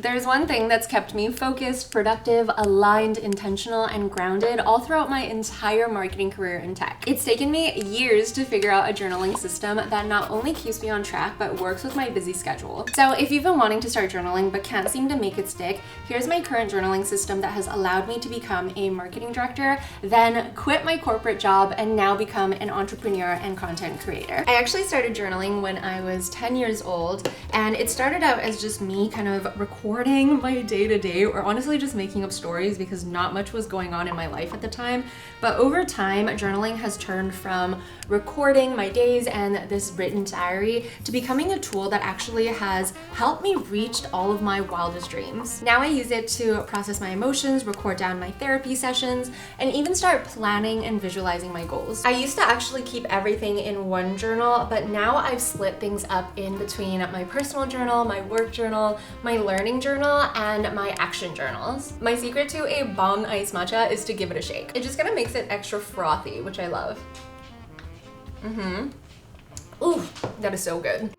there's one thing that's kept me focused, productive, aligned, intentional, and grounded all throughout my entire marketing career in tech. It's taken me years to figure out a journaling system that not only keeps me on track, but works with my busy schedule. So if you've been wanting to start journaling but can't seem to make it stick, here's my current journaling system that has allowed me to become a marketing director, then quit my corporate job, and now become an entrepreneur and content creator. I actually started journaling when I was 10 years old, and it started out as just me kind of recording my day-to-day, or honestly just making up stories because not much was going on in my life at the time. But over time, journaling has turned from recording my days and this written diary to becoming a tool that actually has helped me reach all of my wildest dreams. Now I use it to process my emotions, record down my therapy sessions, and even start planning and visualizing my goals. I used to actually keep everything in one journal, but now I've split things up in between my personal journal, my work journal, my learning journal, and my action journals. My secret to a bomb iced matcha is to give it a shake. It just kind of makes it extra frothy, which I love. Ooh, that is so good.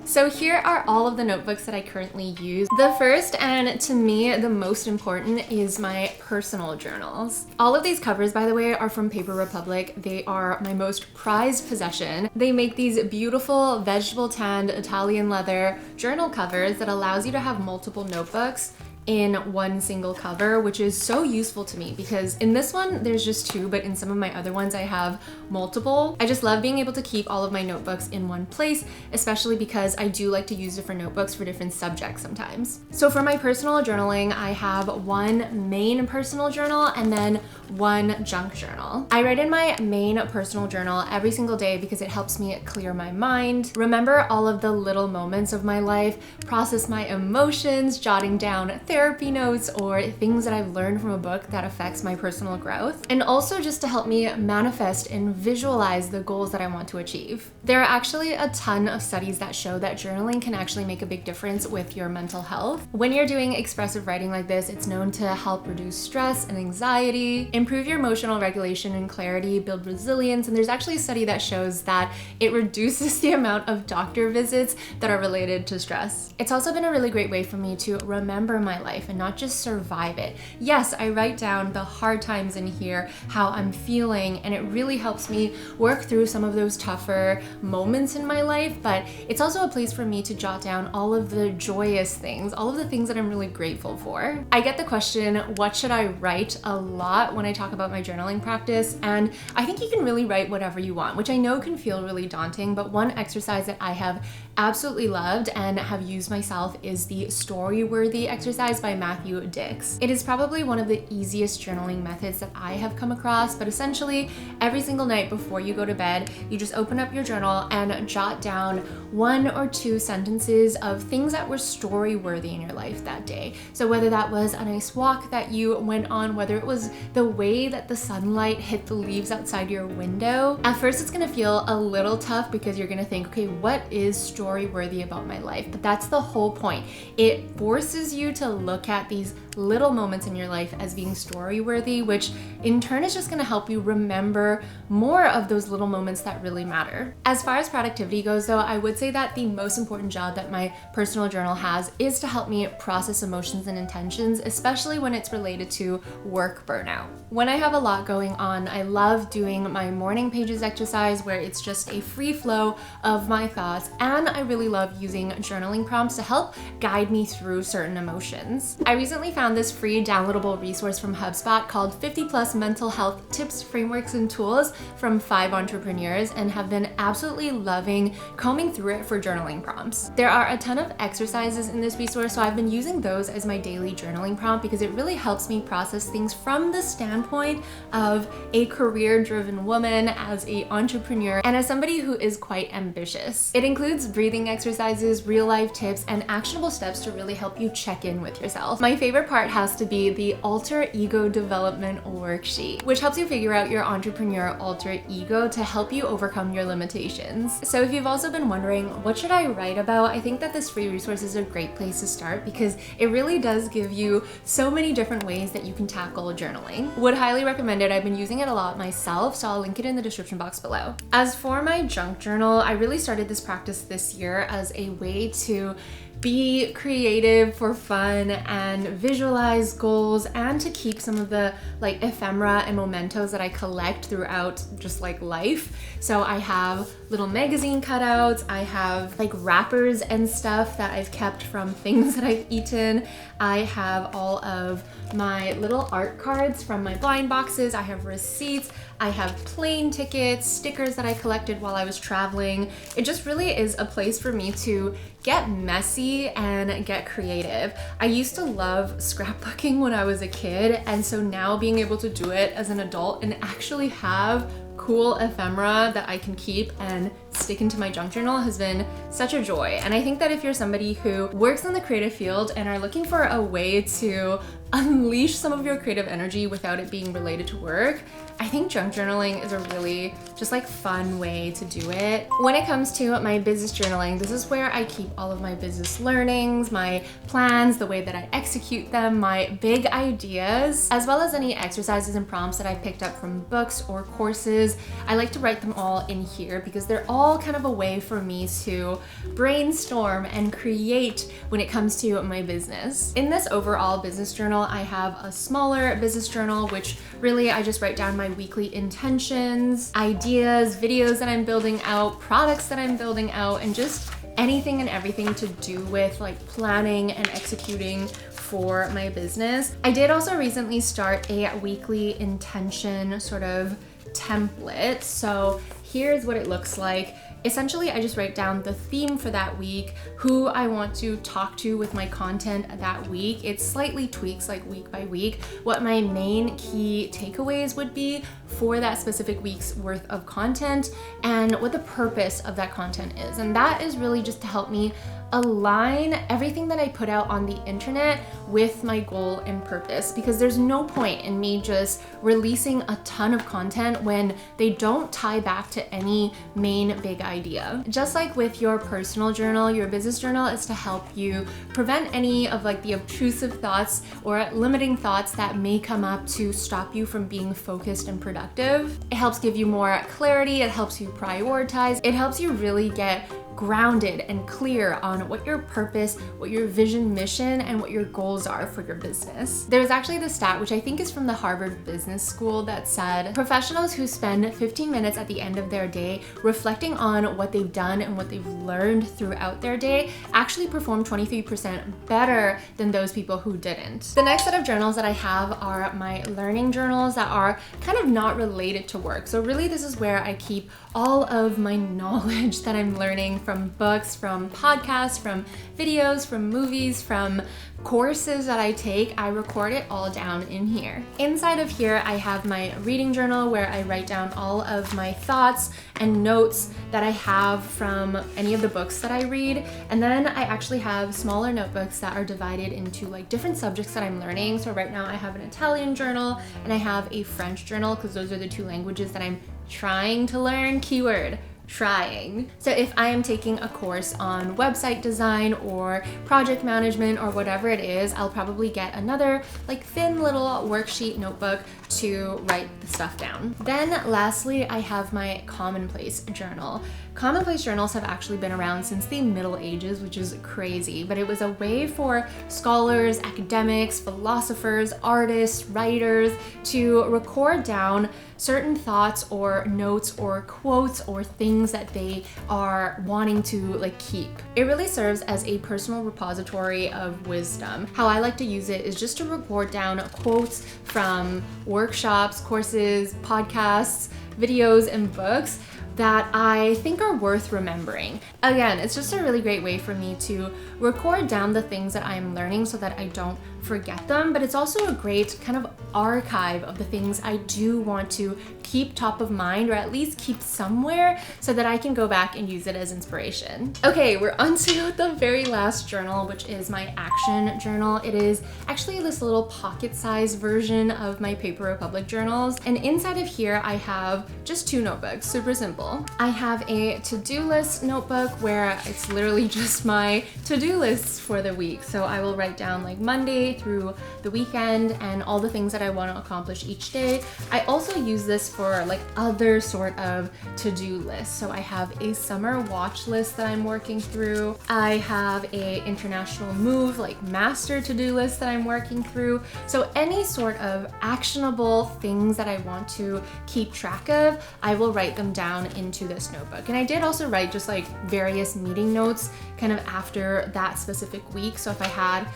So here are all of the notebooks that I currently use. The first, and to me the most important, is my personal journals. All of these covers, by the way, are from Paper Republic. They are my most prized possession. They make these beautiful vegetable tanned Italian leather journal covers that allows you to have multiple notebooks in one single cover, which is so useful to me because in this one there's just two, but in some of my other ones I have multiple. I just love being able to keep all of my notebooks in one place, especially because I do like to use different notebooks for different subjects sometimes. So for my personal journaling, I have one main personal journal and then one junk journal. I write in my main personal journal every single day because it helps me clear my mind, remember all of the little moments of my life, process my emotions, jotting down therapy notes or things that I've learned from a book that affects my personal growth, and also just to help me manifest and visualize the goals that I want to achieve. There are actually a ton of studies that show that journaling can actually make a big difference with your mental health. When you're doing expressive writing like this, it's known to help reduce stress and anxiety, improve your emotional regulation and clarity, build resilience, and there's actually a study that shows that it reduces the amount of doctor visits that are related to stress. It's also been a really great way for me to remember my life and not just survive it. Yes, I write down the hard times in here, how I'm feeling, and it really helps me work through some of those tougher moments in my life, but it's also a place for me to jot down all of the joyous things, all of the things that I'm really grateful for. I get the question, what should I write, a lot when I talk about my journaling practice, and I think you can really write whatever you want, which I know can feel really daunting, but one exercise that I have absolutely loved and have used myself is the story-worthy exercise by Matthew Dix. It is probably one of the easiest journaling methods that I have come across, but essentially every single night before you go to bed, you just open up your journal and jot down 1 or 2 sentences of things that were story-worthy in your life that day. So whether that was a nice walk that you went on, whether it was the way that the sunlight hit the leaves outside your window, at first it's gonna feel a little tough because you're gonna think, okay, what is story-worthy about my life? But that's the whole point. It forces you to look at these little moments in your life as being story-worthy, which in turn is just gonna help you remember more of those little moments that really matter. As far as productivity goes though, I would say that the most important job that my personal journal has is to help me process emotions and intentions, especially when it's related to work burnout. When I have a lot going on, I love doing my morning pages exercise where it's just a free flow of my thoughts, and I really love using journaling prompts to help guide me through certain emotions. I recently found this free downloadable resource from HubSpot called 50+ Mental Health Tips, Frameworks, and Tools from 5 entrepreneurs, and have been absolutely loving combing through it for journaling prompts. There are a ton of exercises in this resource, so I've been using those as my daily journaling prompt because it really helps me process things from the standpoint of a career-driven woman, as an entrepreneur, and as somebody who is quite ambitious. It includes breathing exercises, real-life tips, and actionable steps to really help you check in with yourself. My favorite part has to be the alter ego development worksheet, which helps you figure out your entrepreneur alter ego to help you overcome your limitations. So if you've also been wondering, what should I write about? I think that this free resource is a great place to start because it really does give you so many different ways that you can tackle journaling. Would highly recommend it. I've been using it a lot myself, so I'll link it in the description box below. As for my junk journal, I really started this practice this year as a way to be creative for fun and visualize goals, and to keep some of the like ephemera and mementos that I collect throughout just like life. So I have little magazine cutouts, I have like wrappers and stuff that I've kept from things that I've eaten. I have all of my little art cards from my blind boxes, I have receipts, I have plane tickets, stickers that I collected while I was traveling. It just really is a place for me to get messy and get creative. I used to love scrapbooking when I was a kid, and so now being able to do it as an adult and actually have cool ephemera that I can keep and stick into my junk journal has been such a joy. And I think that if you're somebody who works in the creative field and are looking for a way to unleash some of your creative energy without it being related to work, I think junk journaling is a really just like fun way to do it. When it comes to my business journaling, this is where I keep all of my business learnings, my plans, the way that I execute them, my big ideas, as well as any exercises and prompts that I picked up from books or courses. I like to write them all in here because they're all kind of a way for me to brainstorm and create when it comes to my business. In this overall business journal, I have a smaller business journal, which really I just write down my weekly intentions, ideas, videos that I'm building out, products that I'm building out, and just anything and everything to do with like planning and executing for my business. I did also recently start a weekly intention sort of template. So here's what it looks like. Essentially, I just write down the theme for that week, who I want to talk to with my content that week. It slightly tweaks like week by week what my main key takeaways would be for that specific week's worth of content and what the purpose of that content is. And that is really just to help me align everything that I put out on the internet with my goal and purpose, because there's no point in me just releasing a ton of content when they don't tie back to any main big idea. Just like with your personal journal, your business journal is to help you prevent any of like the obtrusive thoughts or limiting thoughts that may come up to stop you from being focused and productive. It helps give you more clarity, it helps you prioritize, it helps you really get grounded and clear on what your purpose, what your vision, mission, and what your goals are for your business. There's actually this stat, which I think is from the Harvard Business School, that said professionals who spend 15 minutes at the end of their day reflecting on what they've done and what they've learned throughout their day actually perform 23% better than those people who didn't. The next set of journals that I have are my learning journals that are kind of not related to work. So really this is where I keep all of my knowledge that I'm learning from books, from podcasts, from videos, from movies, from courses that I take. I record it all down in here. Inside of here, I have my reading journal where I write down all of my thoughts and notes that I have from any of the books that I read. And then I actually have smaller notebooks that are divided into like different subjects that I'm learning. So right now I have an Italian journal and I have a French journal because those are the two languages that I'm trying to learn. Keyword: trying. So if I am taking a course on website design or project management or whatever it is, I'll probably get another like thin little worksheet notebook to write the stuff down. Then lastly, I have my Commonplace journal. Commonplace journals have actually been around since the Middle Ages, which is crazy, but it was a way for scholars, academics, philosophers, artists, writers to record down certain thoughts or notes or quotes or things that they are wanting to like keep. It really serves as a personal repository of wisdom. How I like to use it is just to record down quotes from workshops, courses, podcasts, videos, and books that I think are worth remembering. Again, it's just a really great way for me to record down the things that I'm learning so that I don't forget them, but it's also a great kind of archive of the things I do want to keep top of mind, or at least keep somewhere so that I can go back and use it as inspiration. Okay, we're on to the very last journal, which is my action journal. It is actually this little pocket-sized version of my Paper Republic journals. And inside of here, I have just two notebooks, super simple. I have a to-do list notebook where it's literally just my to-do lists for the week. So I will write down like Monday through the weekend and all the things that I want to accomplish each day. I also use this for like other sort of to-do lists. So I have a summer watch list that I'm working through. I have a international move, like master to-do list that I'm working through. So any sort of actionable things that I want to keep track of, I will write them down into this notebook. And I did also write just like various meeting notes kind of after that specific week. So if I had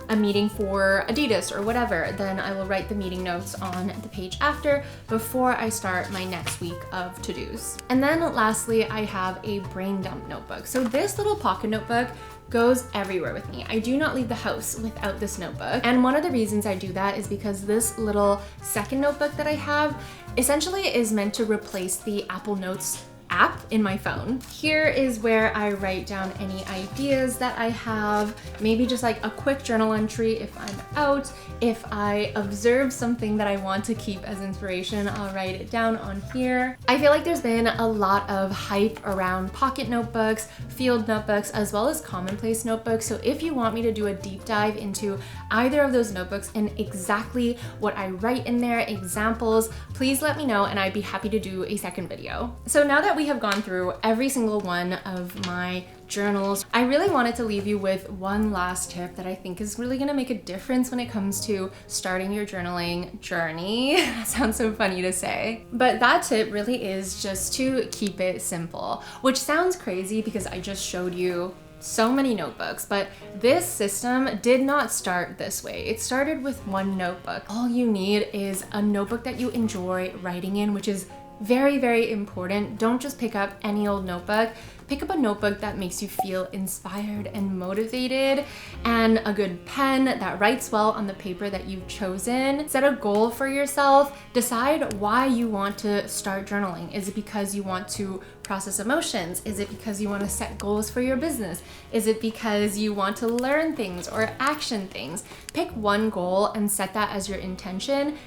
a meeting for Adidas or whatever, then I will write the meeting notes on the page after before I start my next week of to-dos. And then lastly, I have a brain dump notebook. So this little pocket notebook goes everywhere with me. I do not leave the house without this notebook. And one of the reasons I do that is because this little second notebook that I have essentially is meant to replace the Apple Notes app in my phone. Here is where I write down any ideas that I have, maybe just like a quick journal entry if I'm out. If I observe something that I want to keep as inspiration, I'll write it down on here. I feel like there's been a lot of hype around pocket notebooks, field notebooks, as well as Commonplace notebooks. So if you want me to do a deep dive into either of those notebooks and exactly what I write in there, examples, please let me know and I'd be happy to do a second video. So now that we have gone through every single one of my journals, I really wanted to leave you with one last tip that I think is really gonna make a difference when it comes to starting your journaling journey. That sounds so funny to say, but that tip really is just to keep it simple, which sounds crazy because I just showed you so many notebooks, but this system did not start this way. It started with one notebook. All you need is a notebook that you enjoy writing in, which is very, very important. Don't just pick up any old notebook. Pick up a notebook that makes you feel inspired and motivated, and a good pen that writes well on the paper that you've chosen. Set a goal for yourself. Decide why you want to start journaling. Is it because you want to process emotions? Is it because you want to set goals for your business? Is it because you want to learn things or action things? Pick one goal and set that as your intention,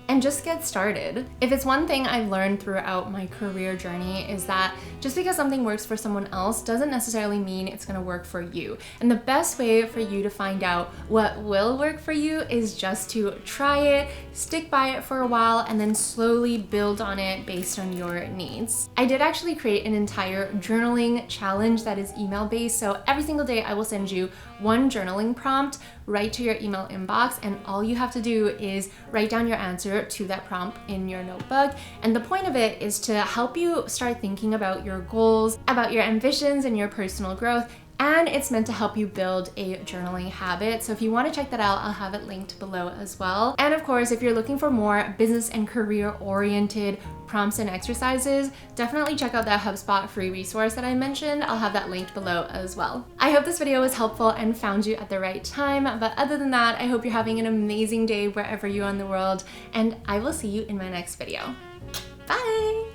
and just get started. If it's one thing I've learned throughout my career journey is that just because something works for someone else doesn't necessarily mean it's gonna work for you. And the best way for you to find out what will work for you is just to try it, stick by it for a while, and then slowly build on it based on your needs. I did actually create an entire journaling challenge that is email-based, so every single day I will send you one journaling prompt right to your email inbox, and all you have to do is write down your answer to that prompt in your notebook. And the point of it is to help you start thinking about your goals, about your ambitions and your personal growth, and it's meant to help you build a journaling habit. So if you want to check that out, I'll have it linked below as well. And of course, if you're looking for more business and career oriented prompts and exercises, definitely check out that HubSpot free resource that I mentioned. I'll have that linked below as well. I hope this video was helpful and found you at the right time. But other than that, I hope you're having an amazing day wherever you are in the world, and I will see you in my next video. Bye!